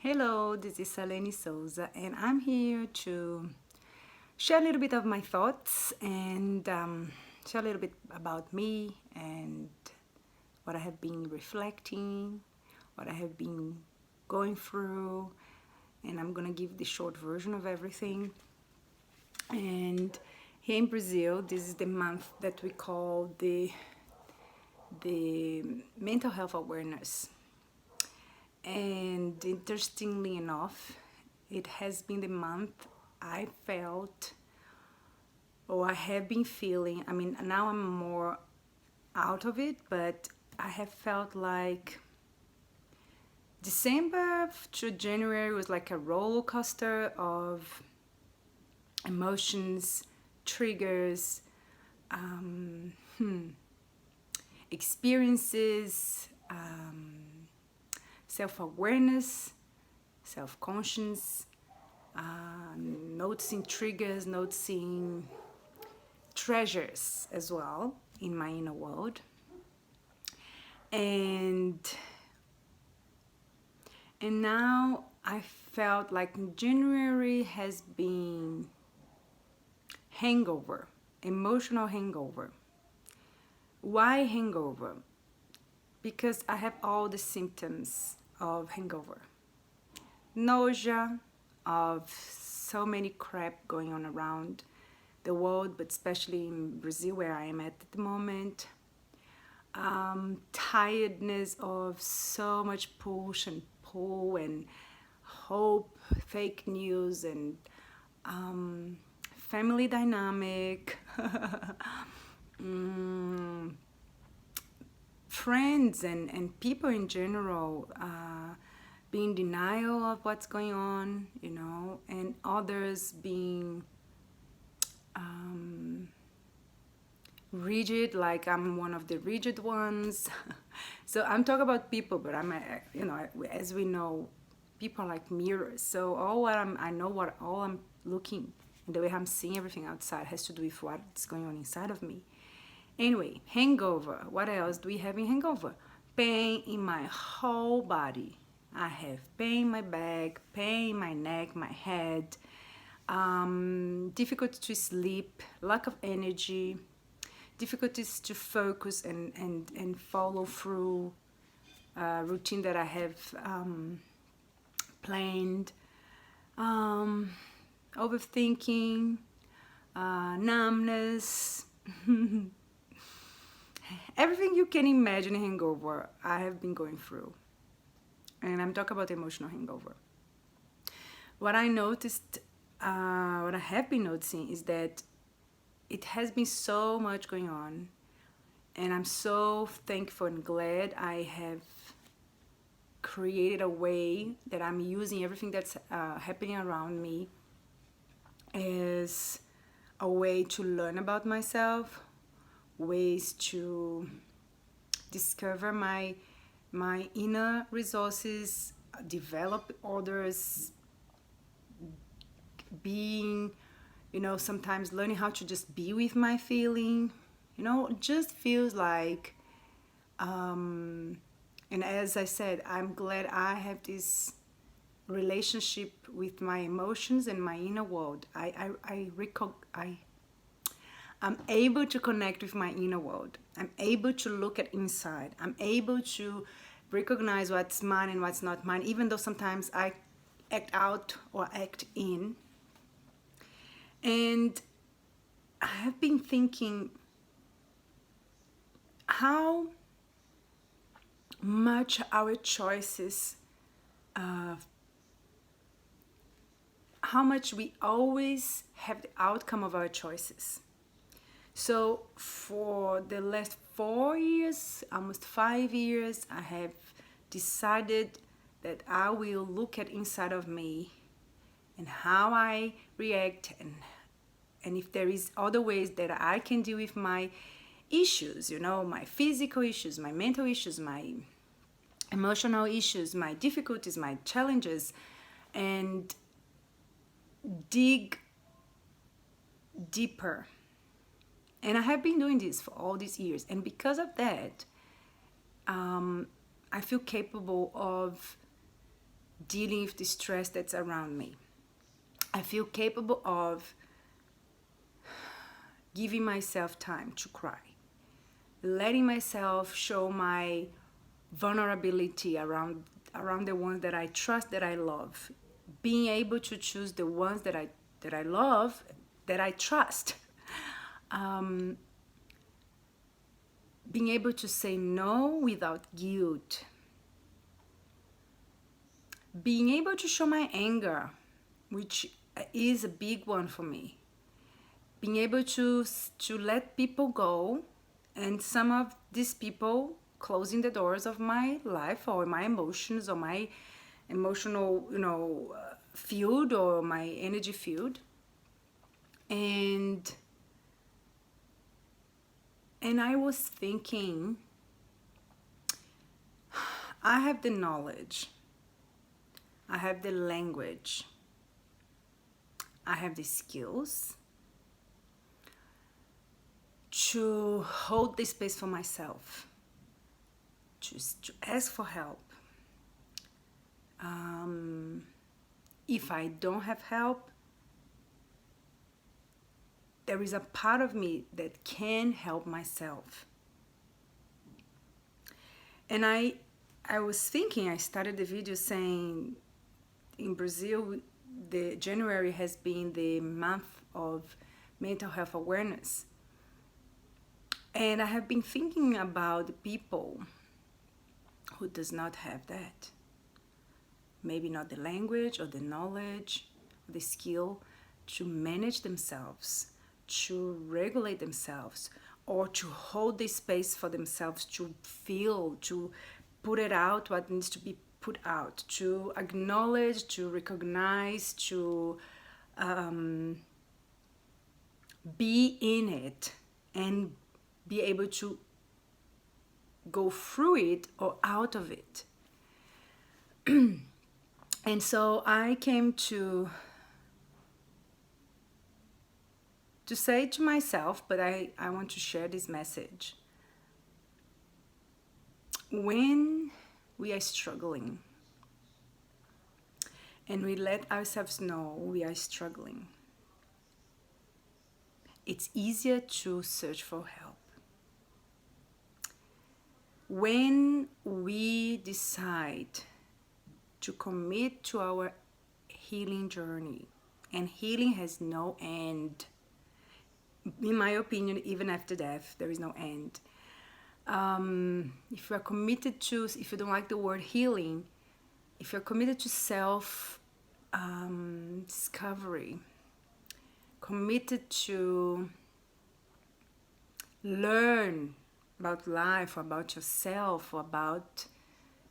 Hello, this is Saleni Souza, and I'm here to share a little bit of my thoughts and share a little bit about me and what I have been reflecting, what I have been going through, and I'm gonna give the short version of everything. And here in Brazil, this is the month that we call the mental health awareness. And interestingly enough, it has been the month I felt, or I have been feeling. I mean, now I'm more out of it, but I have felt like December to January was like a roller coaster of emotions, triggers, um, experiences, self-awareness, self-conscious, noticing triggers, noticing treasures as well in my inner world. And now I felt like January has been hangover, emotional hangover. Why hangover? Because I have all the symptoms of hangover. Nausea, of so many crap going on around the world, but especially in Brazil where I am at the moment. Tiredness of so much push and pull and hope, fake news, and family dynamic, friends and people in general being denial of what's going on, and others being rigid, like I'm one of the rigid ones. So I'm talking about people, but as we know, people are like mirrors. So I know what all I'm looking, the way I'm seeing everything outside has to do with what's going on inside of me. Anyway, hangover. What else do we have in hangover? Pain in my whole body. I have pain in my back, pain in my neck, my head, difficulty to sleep, lack of energy, difficulties to focus and follow through routine that I have planned, overthinking, numbness, everything you can imagine hangover I have been going through. And I'm talking about emotional hangover. What I noticed, what I have been noticing is that it has been so much going on, and I'm so thankful and glad I have created a way that I'm using everything that's happening around me as a way to learn about myself, ways to discover my inner resources, develop others, being, sometimes learning how to just be with my feeling, it just feels like, and as I said, I'm glad I have this relationship with my emotions and my inner world. I'm able to connect with my inner world. I'm able to look at inside. I'm able to recognize what's mine and what's not mine, even though sometimes I act out or act in. And I have been thinking how much our choices, how much we always have the outcome of our choices. So for the last 4 years, almost 5 years, I have decided that I will look at inside of me and how I react, and if there is other ways that I can deal with my issues, my physical issues, my mental issues, my emotional issues, my difficulties, my challenges, and dig deeper. And I have been doing this for all these years, and because of that, I feel capable of dealing with the stress that's around me. I feel capable of giving myself time to cry, letting myself show my vulnerability around the ones that I trust, that I love, being able to choose the ones that I love, that I trust, being able to say no without guilt, being able to show my anger, which is a big one for me, being able to let people go, and some of these people closing the doors of my life or my emotions or my emotional field or my energy field. And I was thinking, I have the knowledge, I have the language, I have the skills to hold this space for myself, to ask for help. If I don't have help, there is a part of me that can help myself. And I was thinking, I started the video saying, in Brazil, the January has been the month of mental health awareness. And I have been thinking about the people who does not have that. Maybe not the language or the knowledge or the skill to manage themselves, to regulate themselves, or to hold the space for themselves to feel, to put it out what needs to be put out, to acknowledge, to recognize, to be in it and be able to go through it or out of it. And so I came to say to myself, but I want to share this message. When we are struggling and we let ourselves know we are struggling, it's easier to search for help. When we decide to commit to our healing journey, and healing has no end, in my opinion, even after death, there is no end. If you are committed to, if you don't like the word healing, if you're committed to self-discovery, committed to learn about life, or about yourself, or about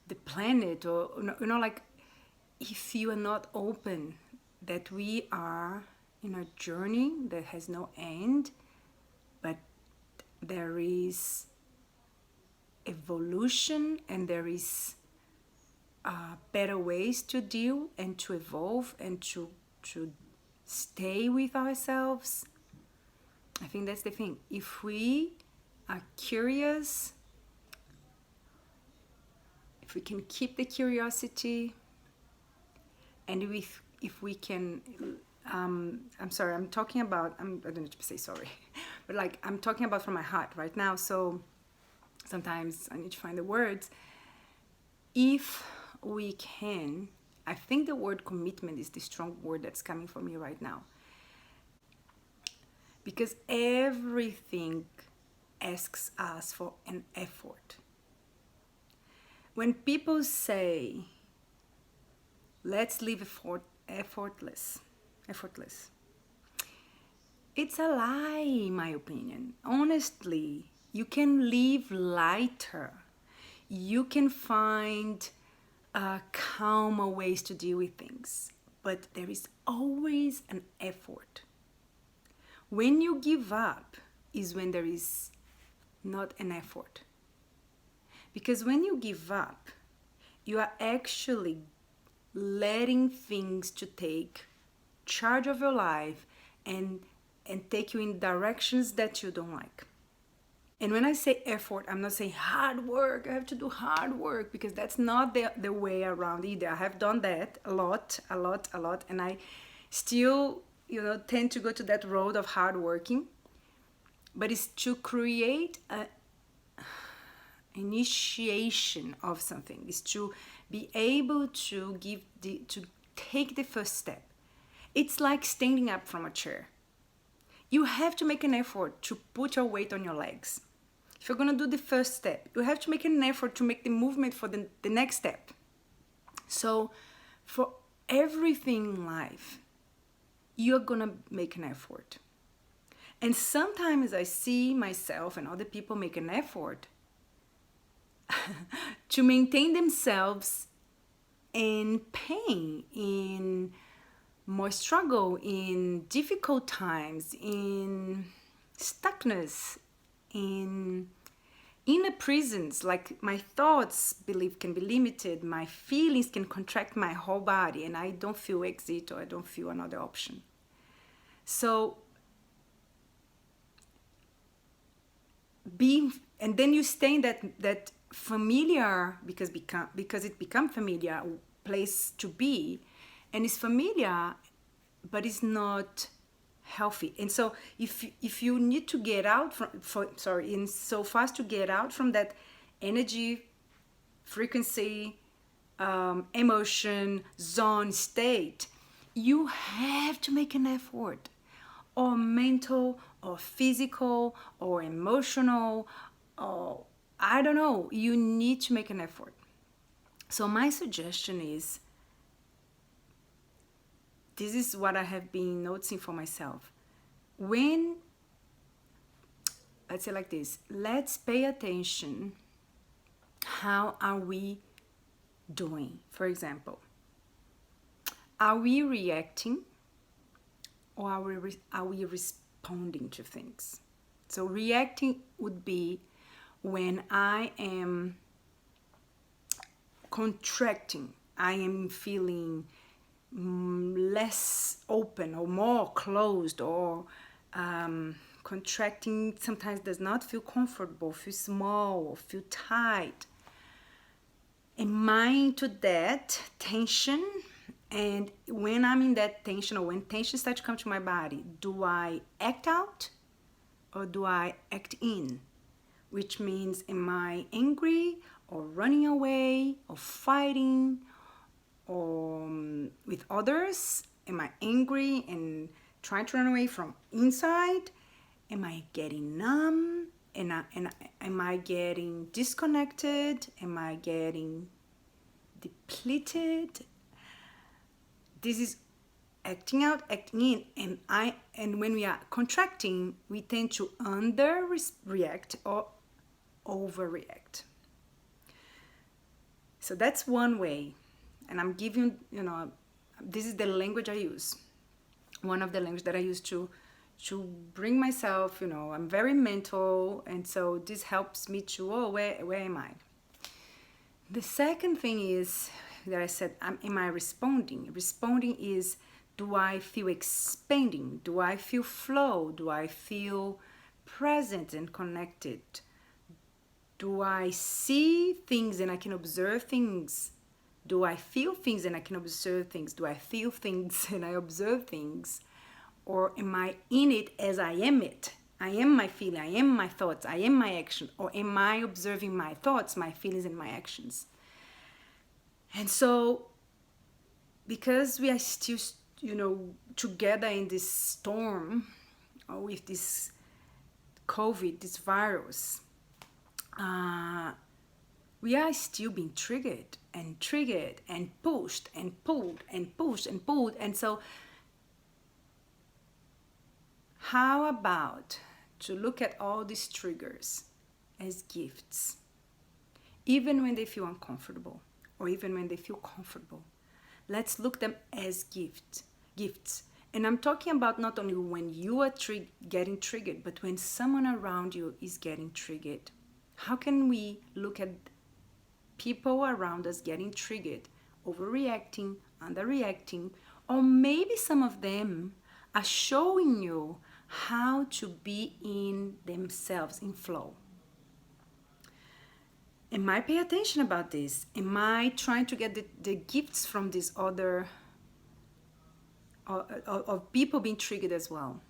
the planet, or like, if you are not open that we are in a journey that has no end, but there is evolution and there is better ways to deal and to evolve and to stay with ourselves. I think that's the thing. If we are curious, if we can keep the curiosity, and if we can, I'm sorry, I'm talking about, I don't need to say sorry, but like, I'm talking about from my heart right now, so sometimes I need to find the words. If we can, I think the word commitment is the strong word that's coming from me right now, because everything asks us for an effort. When people say, let's live effortless, it's a lie, in my opinion. Honestly, you can live lighter. You can find calmer ways to deal with things, but there is always an effort. When you give up is when there is not an effort. Because when you give up, you are actually letting things to take charge of your life and take you in directions that you don't like. And when I say effort, I'm not saying hard work. I have to do hard work, because that's not the way around either. I have done that a lot, and I still, tend to go to that road of hard working. But it's to create a initiation of something. Is to be able to to take the first step. It's like standing up from a chair. You have to make an effort to put your weight on your legs. If you're going to do the first step, you have to make an effort to make the movement for the next step. So for everything in life, you're going to make an effort. And sometimes I see myself and other people make an effort to maintain themselves in pain, in more struggle, in difficult times, in stuckness, in inner prisons. Like my thoughts believe can be limited, my feelings can contract my whole body, and I don't feel exit, or I don't feel another option. So and then you stay in that familiar, because it become familiar place to be, and it's familiar, but it's not healthy. And so if you need to get out in so fast to get out from that energy, frequency, emotion, zone, state, you have to make an effort, or mental, or physical, or emotional, or I don't know, you need to make an effort. So my suggestion is, this is what I have been noticing for myself. When, let's say like this, let's pay attention, how are we doing? For example, are we reacting, or are we responding to things? So reacting would be when I am contracting, I am feeling less open or more closed, or contracting sometimes does not feel comfortable, feel small, or feel tight. Am I into that tension? And when I'm in that tension, or when tension starts to come to my body, do I act out, or do I act in? Which means, am I angry, or running away, or fighting, or with others? Am I angry and trying to run away from inside? Am I getting numb? Am I getting disconnected? Am I getting depleted? This is acting out, acting in, and when we are contracting, we tend to underreact or overreact. So that's one way, and I'm giving, this is the language I use. One of the language that I use to bring myself, I'm very mental, and so this helps me to, where am I? The second thing is that I said, am I responding? Responding is, do I feel expanding? Do I feel flow? Do I feel present and connected? Do I see things and I can observe things? Do I feel things and I can observe things? Do I feel things and I observe things? Or am I in it as I am it? I am my feeling, I am my thoughts, I am my action. Or am I observing my thoughts, my feelings, and my actions? And so, because we are still, together in this storm, or with this COVID, this virus, we are still being triggered and pushed and pulled and pushed and pulled. And so, how about to look at all these triggers as gifts, even when they feel uncomfortable, or even when they feel comfortable? Let's look them as gifts. And I'm talking about not only when you are getting triggered, but when someone around you is getting triggered. How can we look at people around us getting triggered, overreacting, underreacting, or maybe some of them are showing you how to be in themselves, in flow? Am I paying attention about this? Am I trying to get the gifts from this other, of people being triggered as well?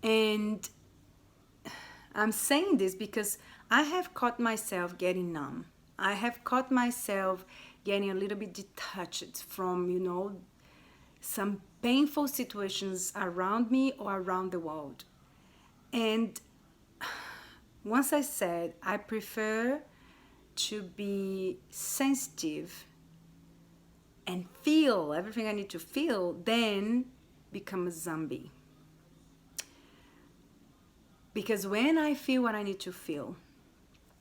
And I'm saying this because I have caught myself getting numb. I have caught myself getting a little bit detached from, some painful situations around me or around the world. And once I said I prefer to be sensitive and feel everything I need to feel, then become a zombie. Because when I feel what I need to feel,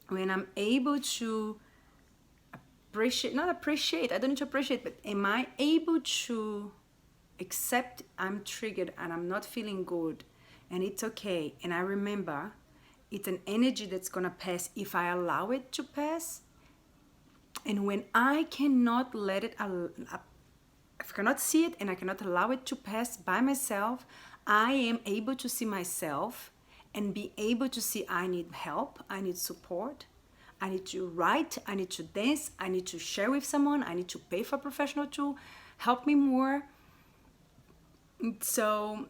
when I'm able to not appreciate, I don't need to appreciate, but am I able to accept I'm triggered and I'm not feeling good and it's okay, and I remember it's an energy that's gonna pass if I allow it to pass. And when I cannot let it, if I cannot see it and I cannot allow it to pass by myself, I am able to see myself and be able to see I need help, I need support, I need to write, I need to dance, I need to share with someone, I need to pay for a professional to help me more. So,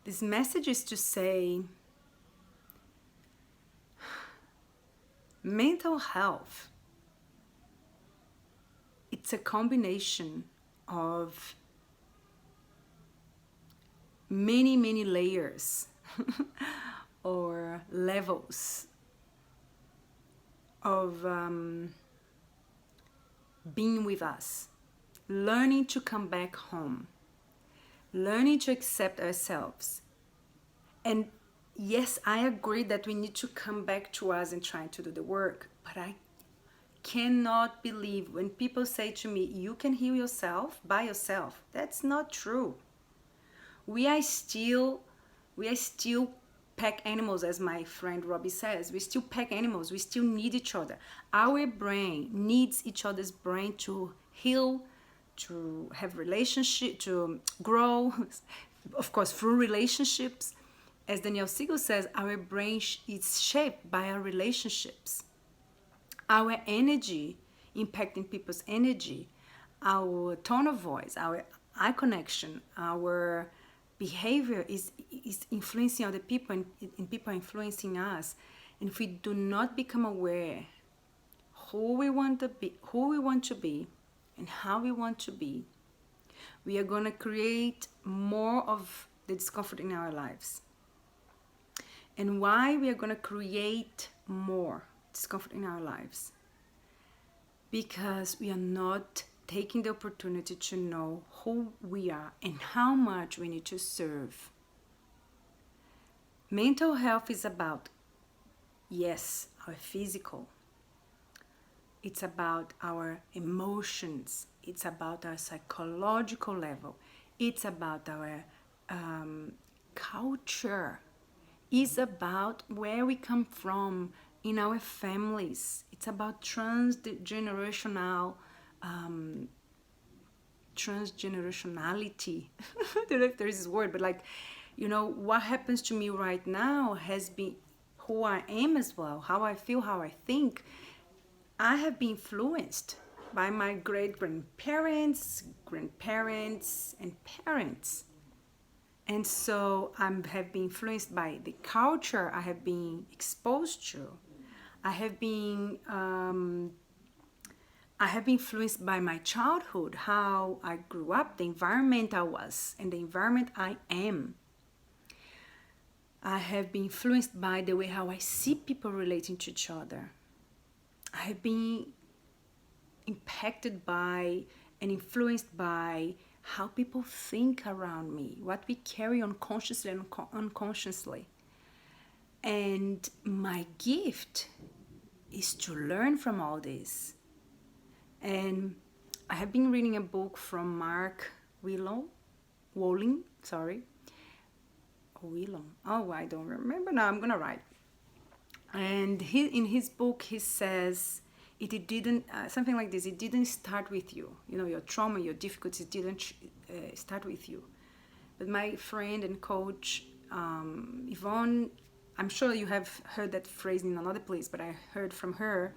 this message is to say mental health, it's a combination of many layers or levels of being with us, learning to come back home, learning to accept ourselves. And yes, I agree that we need to come back to us and try to do the work, but I cannot believe when people say to me, you can heal yourself by yourself. That's not true. We are still pack animals, as my friend Robbie says. We still pack animals. We still need each other. Our brain needs each other's brain to heal, to have relationship, to grow. Of course, through relationships. As Danielle Siegel says, our brain is shaped by our relationships. Our energy, impacting people's energy, our tone of voice, our eye connection, our behavior is influencing other people, and people are influencing us. And if we do not become aware who we want to be, and how we want to be, we are going to create more of the discomfort in our lives. And why we are going to create more discomfort in our lives? Because we are not taking the opportunity to know who we are and how much we need to serve. Mental health is about, yes, our physical. It's about our emotions. It's about our psychological level. It's about our culture. It's about where we come from in our families. It's about transgenerationality. I don't know if there is this word, but what happens to me right now has been who I am as well, how I feel, how I think. I have been influenced by my great-grandparents, grandparents, and parents. And so I have been influenced by the culture I have been exposed to. I have been influenced by my childhood, how I grew up, the environment I was, and the environment I am. I have been influenced by the way how I see people relating to each other. I have been impacted by and influenced by how people think around me, what we carry unconsciously and unconsciously. And my gift is to learn from all this. And I have been reading a book from Mark Wolin. Oh, I don't remember now. I'm gonna write. And in his book, he says it didn't something like this. It didn't start with you. Your trauma, your difficulties didn't start with you. But my friend and coach Yvonne I'm sure you have heard that phrase in another place, but I heard from her.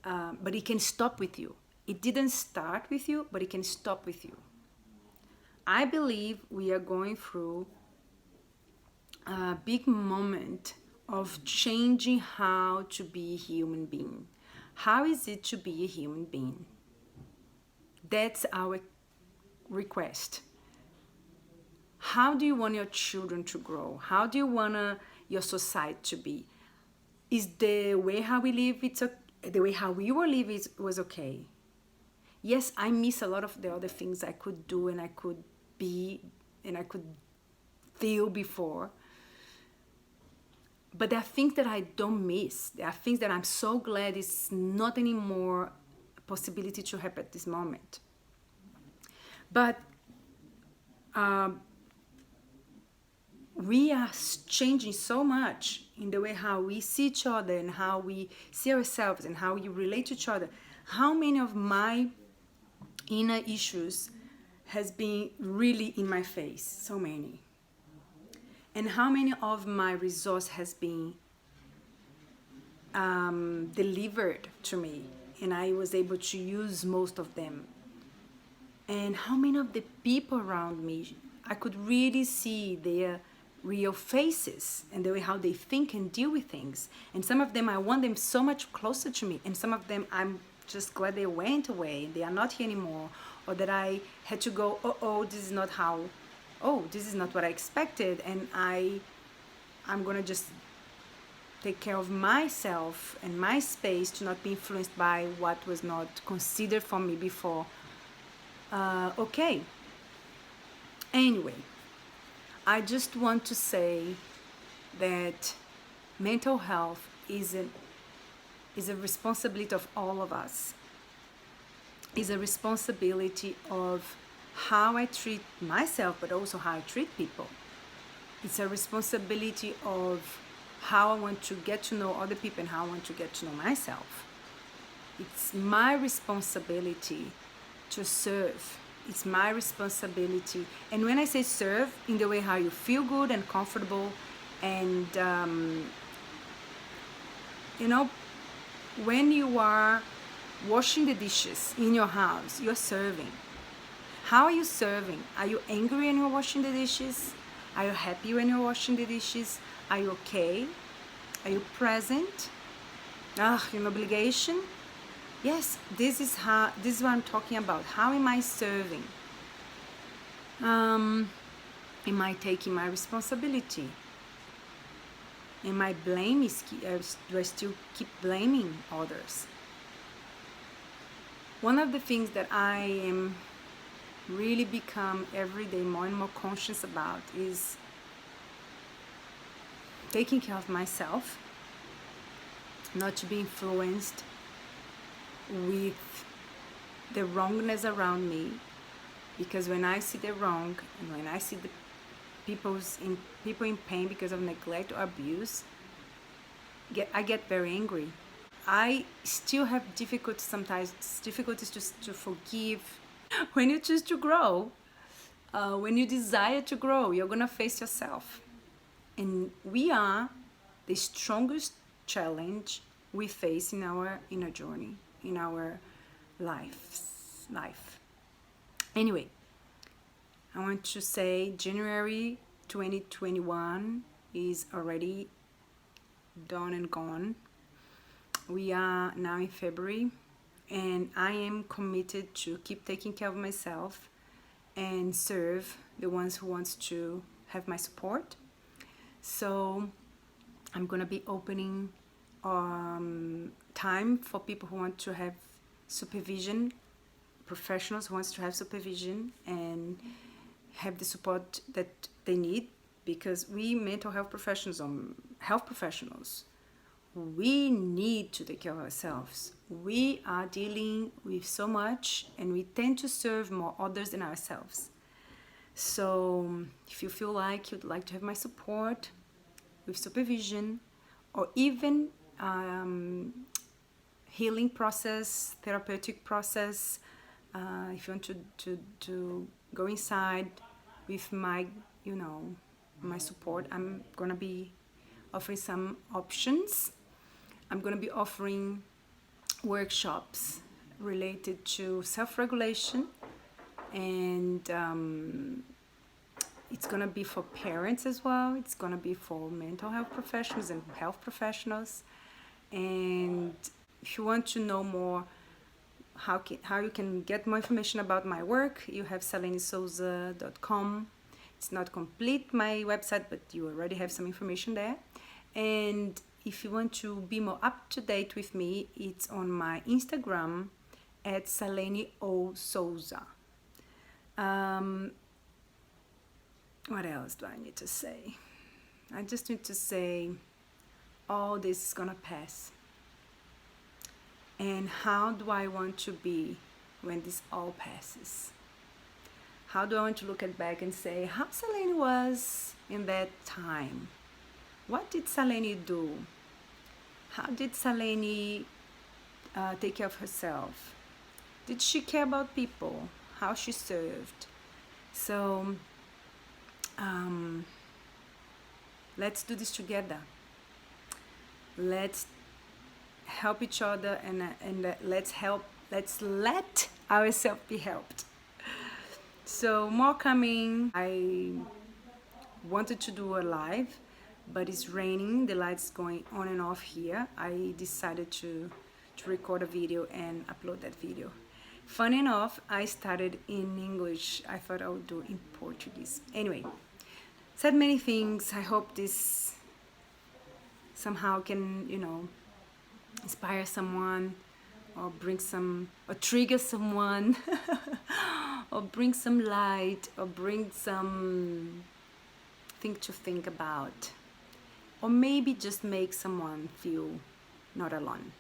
But it can stop with you. It didn't start with you, but it can stop with you. I believe we are going through a big moment of changing how to be a human being. How is it to be a human being? That's our request. How do you want your children to grow? How do you want your society to be? Is the way how we live, the way how we were living was okay? Yes, I miss a lot of the other things I could do and I could be and I could feel before. But there are things that I don't miss. There are things that I'm so glad it's not anymore a possibility to happen at this moment. But we are changing so much in the way how we see each other and how we see ourselves and how we relate to each other. How many of my inner issues has been really in my face? So many. And how many of my resource has been delivered to me and I was able to use most of them. And how many of the people around me, I could really see their real faces and the way how they think and deal with things. And some of them, I want them so much closer to me. And some of them, I'm just glad they went away. They are not here anymore. Or that I had to go, this is not how, this is not what I expected. And I'm going to just take care of myself and my space to not be influenced by what was not considered for me before. Okay. Anyway, I just want to say that mental health is a responsibility of all of us. It's a responsibility of how I treat myself, but also how I treat people. It's a responsibility of how I want to get to know other people and how I want to get to know myself. It's my responsibility to serve. It's my responsibility. And when I say serve, in the way how you feel good and comfortable and, when you are washing the dishes in your house, you're serving. How are you serving? Are you angry when you're washing the dishes? Are you happy when you're washing the dishes? Are you okay? Are you present? An obligation? Yes, this is what I'm talking about. How am I serving? Am I taking my responsibility? Am I blaming? Do I still keep blaming others? One of the things that I am really become every day more and more conscious about is taking care of myself, not to be influenced with the wrongness around me, because when I see the wrong and when I see the people in pain because of neglect or abuse, I get very angry. I still have difficulties to forgive. When you choose to grow, when you desire to grow, you're gonna face yourself, and we are the strongest challenge we face in our inner journey, in our life. Anyway, I want to say January 2021 is already done and gone. We are now in February, and I am committed to keep taking care of myself and serve the ones who wants to have my support. So I'm gonna be opening time for people who want to have supervision, professionals who wants to have supervision and have the support that they need, because we mental health professionals we need to take care of ourselves. We are dealing with so much and we tend to serve more others than ourselves. So if you feel like you'd like to have my support with supervision, or even healing process, therapeutic process, if you want to go inside with my support, I'm gonna be offering some options. I'm going to be offering workshops related to self-regulation, and it's going to be for parents as well. It's going to be for mental health professionals and health professionals. And if you want to know more how you can get more information about my work, you have salenesouza.com. It's not complete, my website, but you already have some information there. And if you want to be more up to date with me, it's on my Instagram at saleneosouza. What else do I need to say? I just need to say all this is gonna pass. And how do I want to be when this all passes? How do I want to look back and say how Salene was in that time? What did Salene do? How did Salene take care of herself? Did she care about people? How she served? So let's do this together. Let's help each other, and let's let ourselves be helped. So more coming. I wanted to do a live, but it's raining, the lights going on and off here. I decided to record a video and upload that video. Funny enough, I started in English. I thought I would do in Portuguese. Anyway, said many things. I hope this somehow can, inspire someone, or bring some, or trigger someone, or bring some light, or bring some thing to think about, or maybe just make someone feel not alone.